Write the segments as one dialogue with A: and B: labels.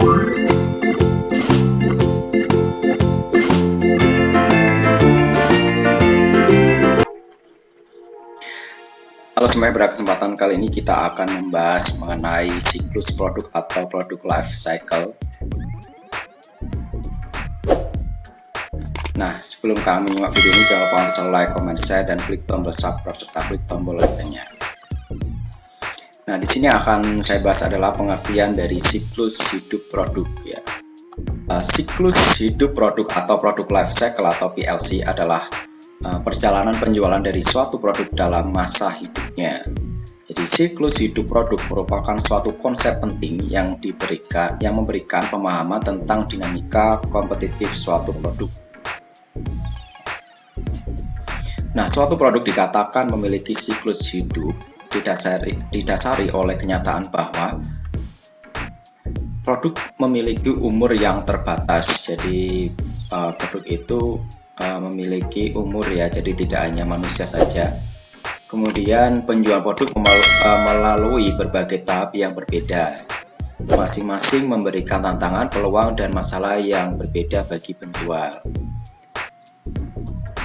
A: Halo semuanya, pada kesempatan kali ini kita akan membahas mengenai siklus produk atau produk life cycle. Nah, sebelum kami menyimak video ini, jangan lupa untuk like, komen, share, dan klik tombol subscribe serta klik tombol loncengnya. Nah, di sini akan saya bahas adalah pengertian dari siklus hidup produk ya. Siklus hidup produk atau produk life cycle atau PLC memberikan perjalanan penjualan dari suatu produk dalam masa hidupnya. Jadi siklus hidup produk merupakan suatu konsep penting yang memberikan pemahaman tentang dinamika kompetitif suatu produk. Nah, suatu produk dikatakan memiliki siklus hidup didasari oleh kenyataan bahwa produk memiliki umur yang terbatas. Jadi produk itu memiliki umur ya, jadi tidak hanya manusia saja. Kemudian penjual produk melalui berbagai tahap yang berbeda, masing-masing memberikan tantangan, peluang, dan masalah yang berbeda bagi penjual.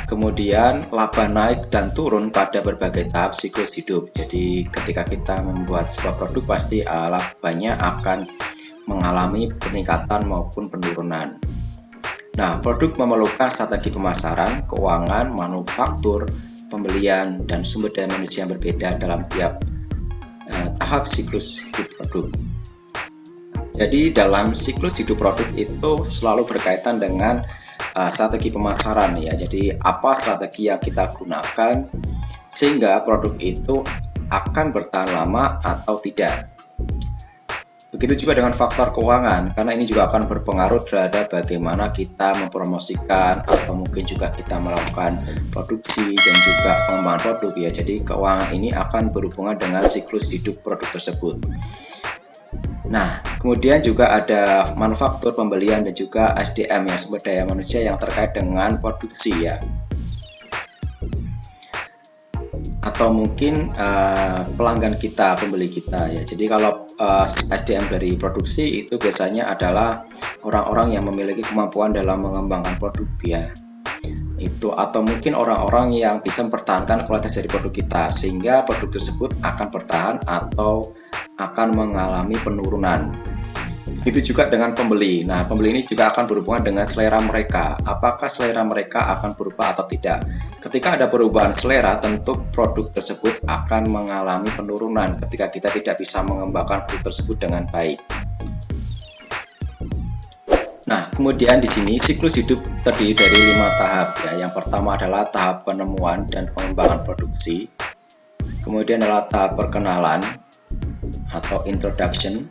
A: Kemudian laba naik dan turun pada berbagai tahap siklus hidup. Jadi ketika kita membuat sebuah produk, pasti labanya akan mengalami peningkatan maupun penurunan. Nah, produk memerlukan strategi pemasaran, keuangan, manufaktur, pembelian, dan sumber daya manusia yang berbeda dalam tiap tahap siklus hidup produk. Jadi dalam siklus hidup produk itu selalu berkaitan dengan strategi pemasaran ya. Jadi apa strategi yang kita gunakan sehingga produk itu akan bertahan lama atau tidak. Begitu juga dengan faktor keuangan, karena ini juga akan berpengaruh terhadap bagaimana kita mempromosikan atau mungkin juga kita melakukan produksi dan juga pengembangan produk ya. Jadi keuangan ini akan berhubungan dengan siklus hidup produk tersebut. Nah, kemudian juga ada manufaktur, pembelian, dan juga SDM ya, sumber daya manusia yang terkait dengan produksi ya. Atau mungkin pelanggan kita, pembeli kita ya. Jadi kalau SDM dari produksi itu biasanya adalah orang-orang yang memiliki kemampuan dalam mengembangkan produk ya. Itu atau mungkin orang-orang yang bisa mempertahankan kualitas dari produk kita sehingga produk tersebut akan bertahan atau akan mengalami penurunan. Begitu juga dengan pembeli. Nah, pembeli ini juga akan berhubungan dengan selera mereka. Apakah selera mereka akan berubah atau tidak? Ketika ada perubahan selera, tentu produk tersebut akan mengalami penurunan ketika kita tidak bisa mengembangkan produk tersebut dengan baik. Nah, kemudian di sini siklus hidup terdiri dari 5 tahap ya. Yang pertama adalah tahap penemuan dan pengembangan produksi. Kemudian adalah tahap perkenalan atau introduction.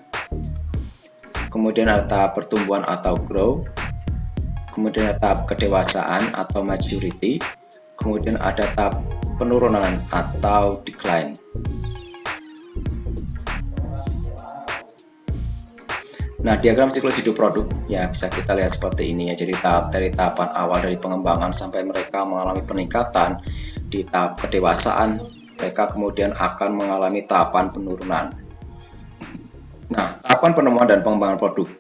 A: Kemudian ada tahap pertumbuhan atau grow, kemudian ada tahap kedewasaan atau maturity, kemudian ada tahap penurunan atau decline. Nah, diagram siklus hidup produk ya bisa kita lihat seperti ini ya. Jadi dari tahapan awal dari pengembangan sampai mereka mengalami peningkatan, di tahap kedewasaan mereka kemudian akan mengalami tahapan penurunan. Nah, tahapan penemuan dan pengembangan produk.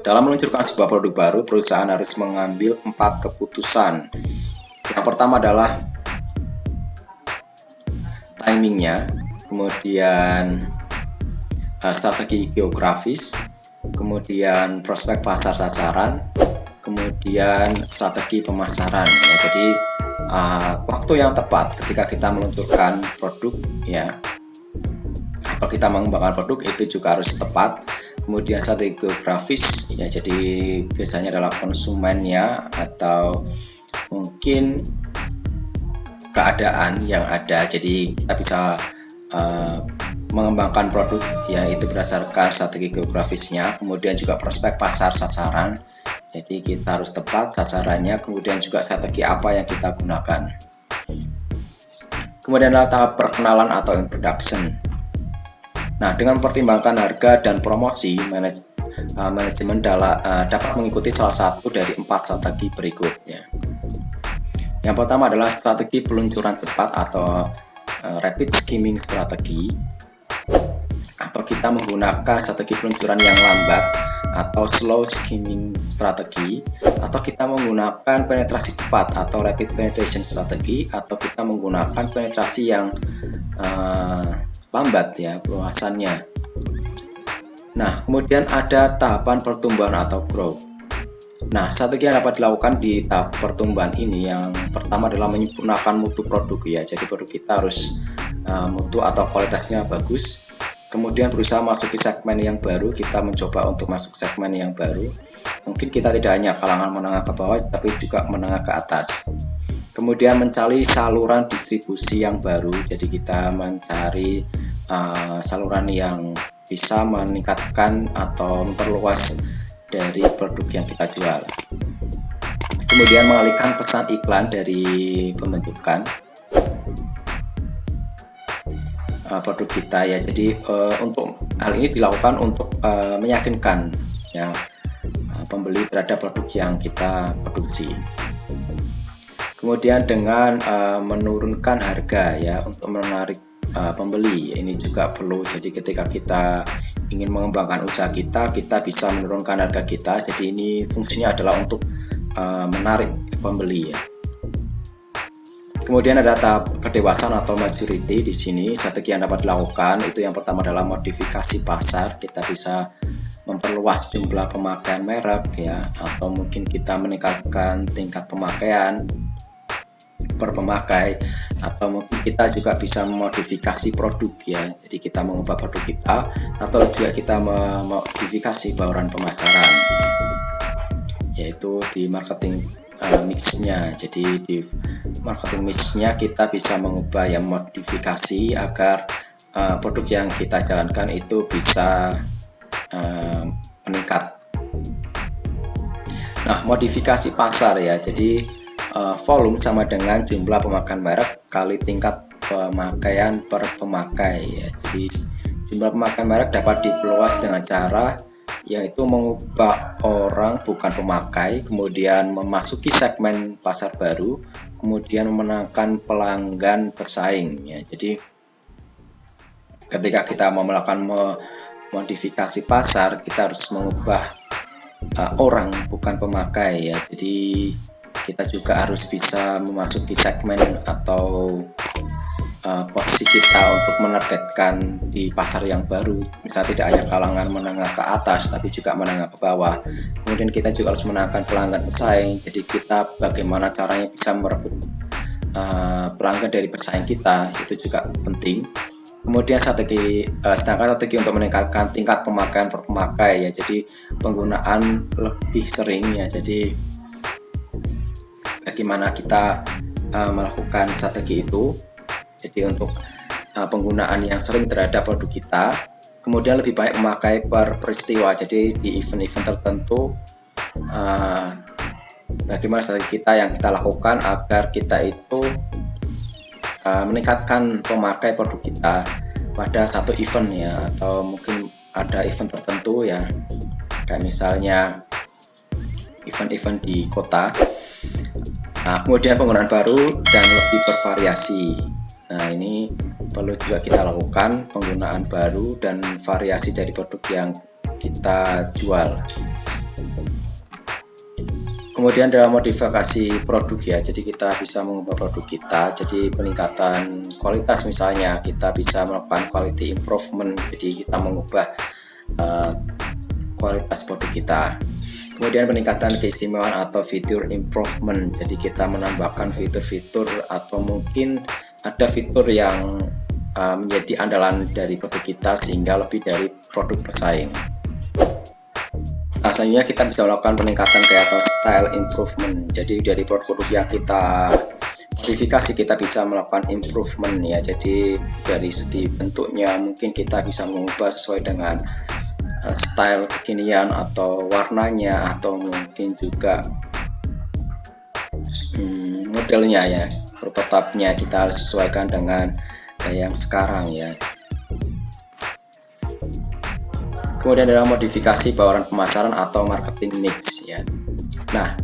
A: Dalam meluncurkan sebuah produk baru, perusahaan harus mengambil 4 keputusan. Yang pertama adalah timingnya, kemudian strategi geografis, kemudian prospek pasar sasaran, kemudian strategi pemasaran. Ya, jadi waktu yang tepat ketika kita meluncurkan produk ya, atau kita mengembangkan produk itu juga harus tepat. Kemudian strategi geografis ya, jadi biasanya adalah konsumennya atau mungkin keadaan yang ada. Jadi kita bisa mengembangkan produk ya itu berdasarkan strategi geografisnya. Kemudian juga prospek pasar sasaran, jadi kita harus tepat sasarannya. Kemudian juga strategi apa yang kita gunakan. Kemudian adalah tahap perkenalan atau introduction. Nah, dengan mempertimbangkan harga dan promosi, manajemen dapat mengikuti salah satu dari 4 strategi berikutnya. Yang pertama adalah strategi peluncuran cepat atau rapid skimming strategi, atau kita menggunakan strategi peluncuran yang lambat atau slow skimming strategi, atau kita menggunakan penetrasi cepat atau rapid penetration strategi, atau kita menggunakan penetrasi yang lambat ya peluasannya. Nah, kemudian ada tahapan pertumbuhan atau growth. Nah, strategi yang dapat dilakukan di tahap pertumbuhan ini yang pertama adalah menyempurnakan mutu produk ya. Jadi produk kita harus mutu atau kualitasnya bagus. Kemudian berusaha masuk ke segmen yang baru, kita mencoba untuk masuk segmen yang baru. Mungkin kita tidak hanya kalangan menengah ke bawah, tapi juga menengah ke atas. Kemudian mencari saluran distribusi yang baru, jadi kita mencari saluran yang bisa meningkatkan atau memperluas dari produk yang kita jual. Kemudian mengalihkan pesan iklan dari pembentukan produk kita ya. Jadi untuk hal ini dilakukan untuk meyakinkan ya pembeli terhadap produk yang kita produksi. Kemudian dengan menurunkan harga ya untuk menarik pembeli, ini juga perlu. Jadi ketika kita ingin mengembangkan usaha kita bisa menurunkan harga kita. Jadi ini fungsinya adalah untuk menarik pembeli ya. Kemudian ada tahap kedewasaan atau maturity. Di sini strategi yang dapat dilakukan itu yang pertama adalah modifikasi pasar. Kita bisa memperluas jumlah pemakaian merek ya, atau mungkin kita meningkatkan tingkat pemakaian per pemakai, atau mungkin kita juga bisa memodifikasi produk ya. Jadi kita mengubah produk kita, atau juga kita memodifikasi bauran pemasaran, yaitu di marketing mix-nya. Jadi di marketing mix-nya kita bisa mengubah ya, modifikasi agar produk yang kita jalankan itu bisa meningkat. Nah, modifikasi pasar ya. Jadi volume sama dengan jumlah pemakaian merek kali tingkat pemakaian per pemakai ya. Jadi jumlah pemakaian merek dapat diperluas dengan cara yaitu mengubah orang bukan pemakai, kemudian memasuki segmen pasar baru, kemudian memenangkan pelanggan pesaing ya. Jadi ketika kita mau melakukan modifikasi pasar, kita harus mengubah orang bukan pemakai ya. Jadi kita juga harus bisa memasuki segmen atau posisi kita untuk menargetkan di pasar yang baru. Misalnya tidak hanya kalangan menengah ke atas, tapi juga menengah ke bawah. Kemudian kita juga harus menangkan pelanggan pesaing. Jadi kita bagaimana caranya bisa merebut pelanggan dari pesaing kita, itu juga penting. Kemudian strategi untuk meningkatkan tingkat pemakaian per pemakai ya. Jadi penggunaan lebih sering ya. Jadi bagaimana kita melakukan strategi itu. Jadi untuk penggunaan yang sering terhadap produk kita, kemudian lebih baik memakai per peristiwa. Jadi di event-event tertentu, bagaimana strategi kita yang kita lakukan agar kita itu meningkatkan pemakai produk kita pada satu event ya, atau mungkin ada event tertentu ya, kayak misalnya event-event di kota. Nah, kemudian penggunaan baru dan lebih bervariasi. Nah, ini perlu juga kita lakukan, penggunaan baru dan variasi dari produk yang kita jual. Kemudian dalam modifikasi produk ya, jadi kita bisa mengubah produk kita. Jadi peningkatan kualitas, misalnya kita bisa melakukan quality improvement, jadi kita mengubah kualitas produk kita. Kemudian peningkatan keistimewaan atau fitur improvement, jadi kita menambahkan fitur-fitur atau mungkin ada fitur yang menjadi andalan dari produk kita sehingga lebih dari produk pesaing. Nah, selanjutnya kita bisa melakukan peningkatan kayak atau style improvement. Jadi dari produk-produk yang kita modifikasi kita bisa melakukan improvement ya. Jadi dari segi bentuknya mungkin kita bisa mengubah sesuai dengan style kekinian atau warnanya, atau mungkin juga modelnya ya, prototipenya kita harus sesuaikan dengan yang sekarang ya. Kemudian dalam modifikasi bauran pemasaran atau marketing mix ya. Nah,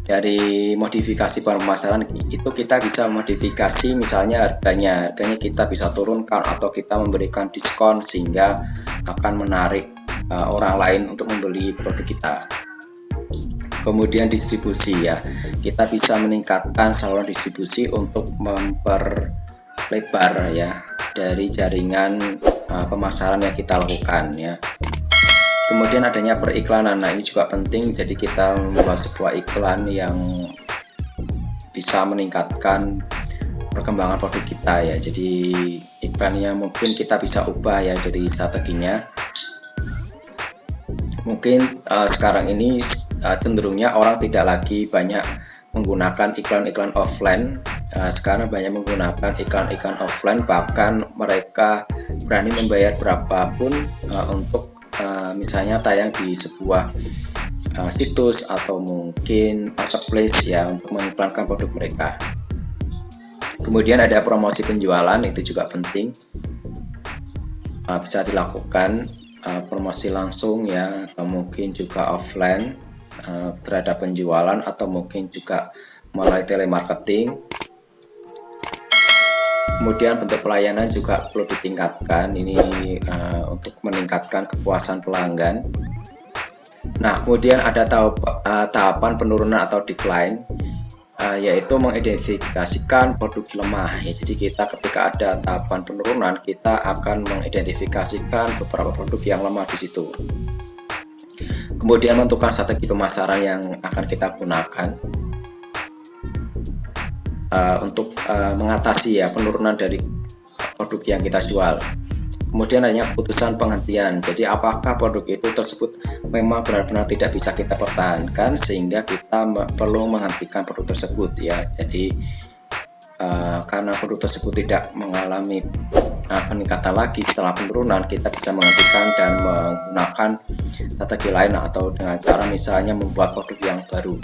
A: dari modifikasi bauran pemasaran itu kita bisa modifikasi misalnya harganya kita bisa turunkan atau kita memberikan diskon sehingga akan menarik orang lain untuk membeli produk kita. Kemudian distribusi ya, kita bisa meningkatkan saluran distribusi untuk memperlebar ya dari jaringan pemasaran yang kita lakukan ya. Kemudian adanya periklanan, nah ini juga penting, jadi kita membuat sebuah iklan yang bisa meningkatkan perkembangan produk kita ya. Jadi iklannya mungkin kita bisa ubah ya dari strateginya. Mungkin sekarang ini cenderungnya orang tidak lagi banyak menggunakan iklan-iklan offline. Sekarang banyak menggunakan iklan-iklan offline, bahkan mereka berani membayar berapapun untuk misalnya tayang di sebuah situs atau mungkin marketplace ya untuk mengiklankan produk mereka. Kemudian ada promosi penjualan, itu juga penting, bisa dilakukan promosi langsung ya, atau mungkin juga offline terhadap penjualan, atau mungkin juga melalui telemarketing. Kemudian bentuk pelayanan juga perlu ditingkatkan, ini untuk meningkatkan kepuasan pelanggan. Nah, kemudian ada tahapan penurunan atau decline, yaitu mengidentifikasikan produk lemah ya. Jadi kita ketika ada tahapan penurunan, kita akan mengidentifikasikan beberapa produk yang lemah di situ. Kemudian menentukan strategi pemasaran yang akan kita gunakan untuk mengatasi ya penurunan dari produk yang kita jual. Kemudian hanya keputusan penghentian, jadi apakah produk itu tersebut memang benar-benar tidak bisa kita pertahankan sehingga kita perlu menghentikan produk tersebut ya. Jadi karena produk tersebut tidak mengalami peningkatan lagi setelah penurunan, kita bisa menghentikan dan menggunakan strategi lain, atau dengan cara misalnya membuat produk yang baru.